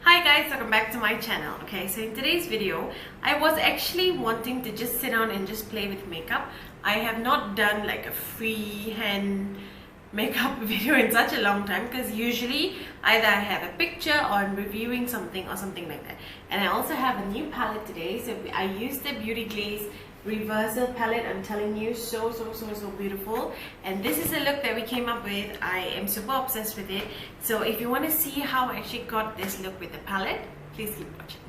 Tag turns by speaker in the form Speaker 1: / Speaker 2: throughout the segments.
Speaker 1: Hi guys, welcome back to my channel. Okay, so in today's video I was actually wanting to just sit down and just play with makeup. I have not done like a freehand makeup video in such a long time because usually either I have a picture or I'm reviewing something or something like that. And I also have a new palette today, so I used the Beauty Glazed reversal palette. I'm telling you, so beautiful. And this is the look that we came up with. I am super obsessed with it. So if you want to see how I actually got this look with the palette, please keep watching.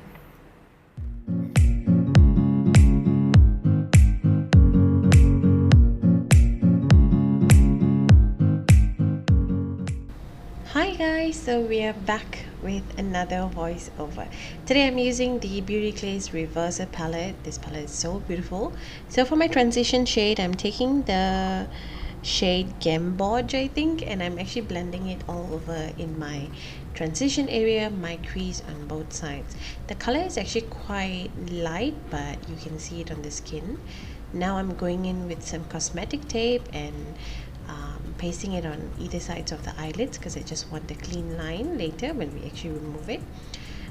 Speaker 1: Hi guys, so we are back with another voiceover. Today I'm using the Beauty Glazed Reversal palette. This palette is so beautiful. So for my transition shade, I'm taking the shade Gamboge, I think, and I'm actually blending it all over in my transition area, my crease on both sides. The color is actually quite light, but you can see it on the skin. Now I'm going in with some cosmetic tape and pasting it on either sides of the eyelids because I just want a clean line later when we actually remove it.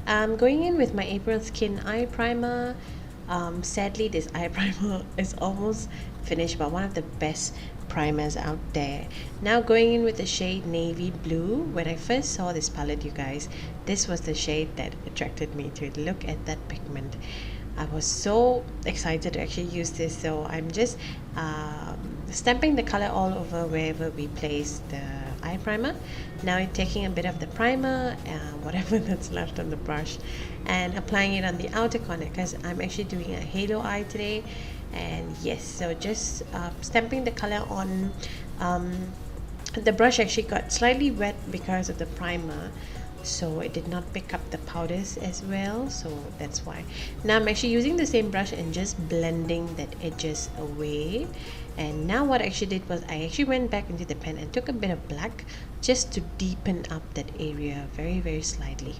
Speaker 1: Going in with my April Skin Eye Primer. Sadly, this eye primer is almost finished, but one of the best primers out there. Now going in with the shade Navy Blue. When I first saw this palette, you guys, this was the shade that attracted me to it. Look at that pigment. I was so excited to actually use this, so I'm just stamping the color all over wherever we place the eye primer. Now I'm taking a bit of the primer, whatever that's left on the brush, and applying it on the outer corner because I'm actually doing a halo eye today. And yes, so just stamping the color on. The brush actually got slightly wet because of the primer, so it did not pick up the powders as well, so that's why. Now I'm actually using the same brush and just blending that edges away. And now what I actually did was I actually went back into the pen and took a bit of black just to deepen up that area very slightly.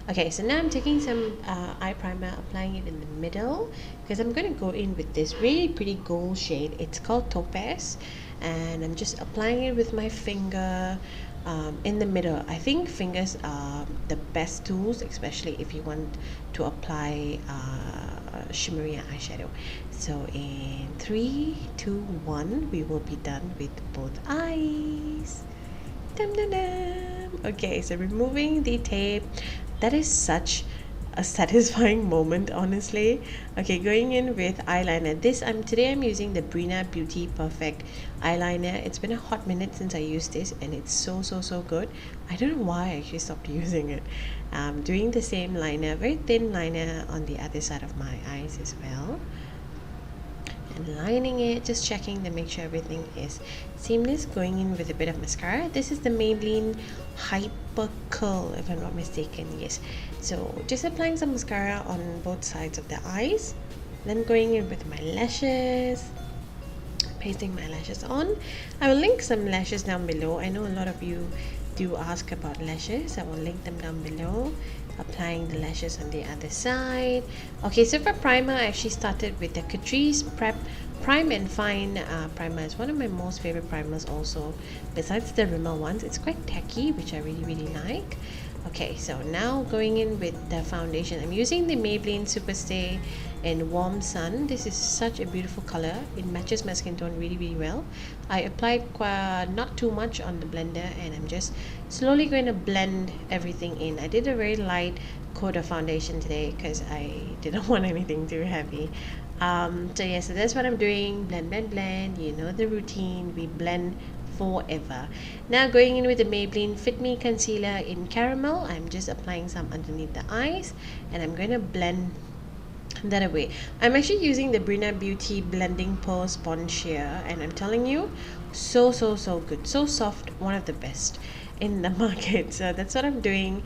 Speaker 1: Okay, so now I'm taking some eye primer, applying it in the middle because I'm going to go in with this really pretty gold shade. It's called Topaz, and I'm just applying it with my finger in the middle. I think fingers are the best tools, especially if you want to apply shimmery eyeshadow. So in 3, 2, 1, we will be done with both eyes. Dum, dum, dum. Okay, so removing the tape. That is such a satisfying moment, honestly. Okay, going in with eyeliner. Today I'm using the Breena Beauty Purrfect eyeliner. It's been a hot minute since I used this, and it's so good. I don't know why I actually stopped using it. Doing the same liner, very thin liner on the other side of my eyes as well, and lining it, just checking to make sure everything is seamless. Going in with a bit of mascara. This is the Maybelline Hyper Curl, if I'm not mistaken. Yes, so just applying some mascara on both sides of the eyes, then going in with my lashes, pasting my lashes on. I will link some lashes down below. I know a lot of you do ask about lashes. I will link them down below. Applying the lashes on the other side. Okay, so for primer, I actually started with the Catrice Prime and Fine primer. It's one of my most favorite primers also, besides the Rimmel ones. It's quite tacky, which I really like. Okay, so now going in with the foundation. I'm using the Maybelline Superstay in Warm Sun. This is such a beautiful color. It matches my skin tone really well. I applied not too much on the blender, and I'm just slowly going to blend everything in. I did a very light coat of foundation today because I didn't want anything too heavy. So yeah, so that's what I'm doing. Blend. You know the routine. We blend forever. Now going in with the Maybelline Fit Me Concealer in Caramel. I'm just applying some underneath the eyes, and I'm going to blend that away. I'm actually using the Breena Beauty Blending Pearl Sponge here, and I'm telling you, so good, so soft, one of the best in the market. So that's what I'm doing.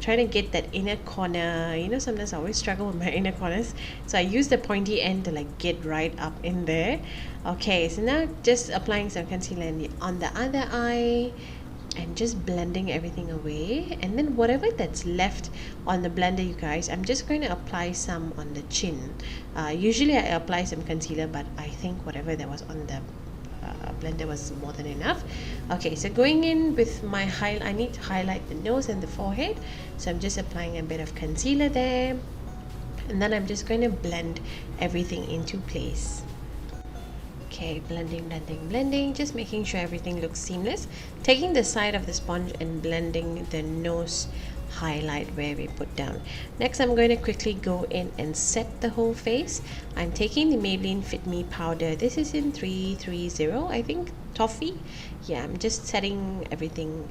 Speaker 1: Trying to get that inner corner. You know, sometimes I always struggle with my inner corners, so I use the pointy end to like get right up in there. Okay, so now just applying some concealer on the other eye and just blending everything away. And then whatever that's left on the blender, you guys, I'm just going to apply some on the chin. Usually I apply some concealer, but I think whatever that was on the blender was more than enough. Okay, so going in with my I need to highlight the nose and the forehead, so I'm just applying a bit of concealer there, and then I'm just going to blend everything into place. Okay, blending, blending, blending, just making sure everything looks seamless. Taking the side of the sponge and blending the nose highlight where we put down. Next, I'm going to quickly go in and set the whole face. I'm taking the Maybelline Fit Me Powder. This is in 330, I think, TOFFEE. Yeah, I'm just setting everything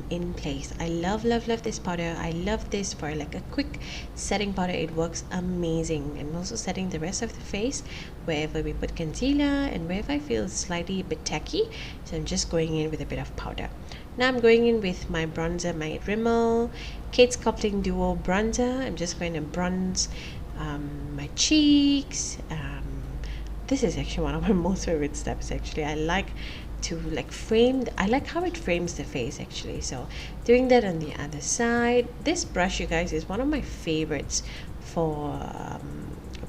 Speaker 1: in place. I love this powder. I love this for like a quick setting powder. It works amazing. I'm also setting the rest of the face wherever we put concealer and wherever I feel slightly a bit tacky, so I'm just going in with a bit of powder. Now I'm going in with my bronzer, my Rimmel Kate Sculpting Duo bronzer. I'm just going to bronze my cheeks. This is actually one of my most favorite steps actually. I like to like frame I like how it frames the face actually, so doing that on the other side. This brush, you guys, is one of my favorites for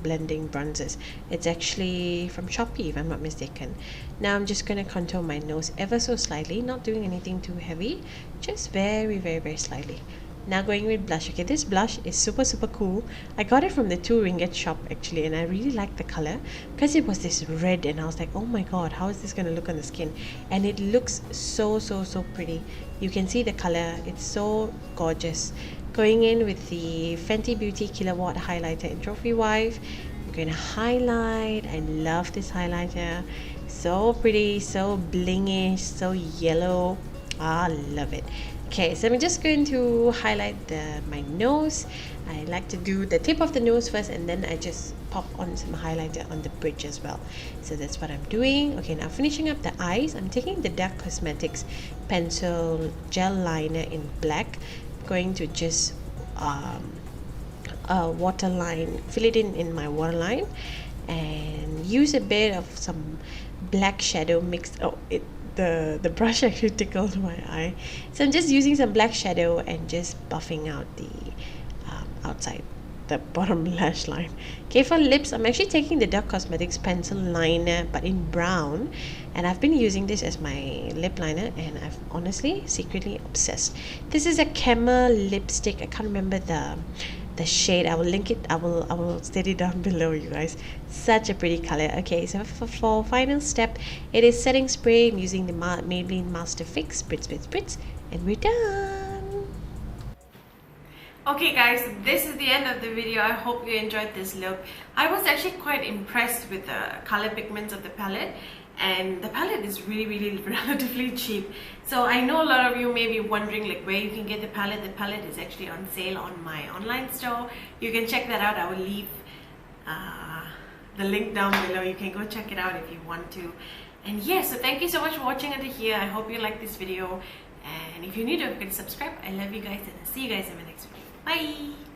Speaker 1: blending bronzers. It's actually from Shopee if I'm not mistaken. Now I'm just going to contour my nose ever so slightly, not doing anything too heavy, just very slightly. Now going with blush. Okay, this blush is super cool. I got it from the 2 ringgit shop actually, and I really like the color because it was this red and I was like, oh my god, how is this going to look on the skin? And it looks so pretty. You can see the color, it's so gorgeous. Going in with the Fenty Beauty Killawat highlighter in Trophy Wife. I'm going to highlight. I love this highlighter, so pretty, so blingish, so yellow. I love it. Okay, so I'm just going to highlight my nose. I like to do the tip of the nose first, and then I just pop on some highlighter on the bridge as well. So that's what I'm doing. Okay, now finishing up the eyes, I'm taking the Dark Cosmetics pencil gel liner in black. I'm going to just waterline, fill it in my waterline, and use a bit of some black shadow mixed. The brush actually tickled my eye, so I'm just using some black shadow and just buffing out the outside the bottom lash line. Okay, for lips, I'm actually taking the Dark Cosmetics pencil liner but in brown, and I've been using this as my lip liner, and I've honestly secretly obsessed. This is a Camour lipstick. I can't remember the shade. I will link it. I will state it down below, you guys. Such a pretty color. Okay, so for final step, it is setting spray. I'm using the Maybelline Masterfix. Spritz, and we're done. Okay guys, this is the end of the video. I hope you enjoyed this look. I was actually quite impressed with the color pigments of the palette, and the palette is really relatively cheap. So I know a lot of you may be wondering like where you can get the palette. The palette is actually on sale on my online store. You can check that out. I will leave the link down below. You can go check it out if you want to. And yeah, so thank you so much for watching until here. I hope you like this video, and if you're new, don't forget to subscribe. I love you guys, and I'll see you guys in my next video. Bye.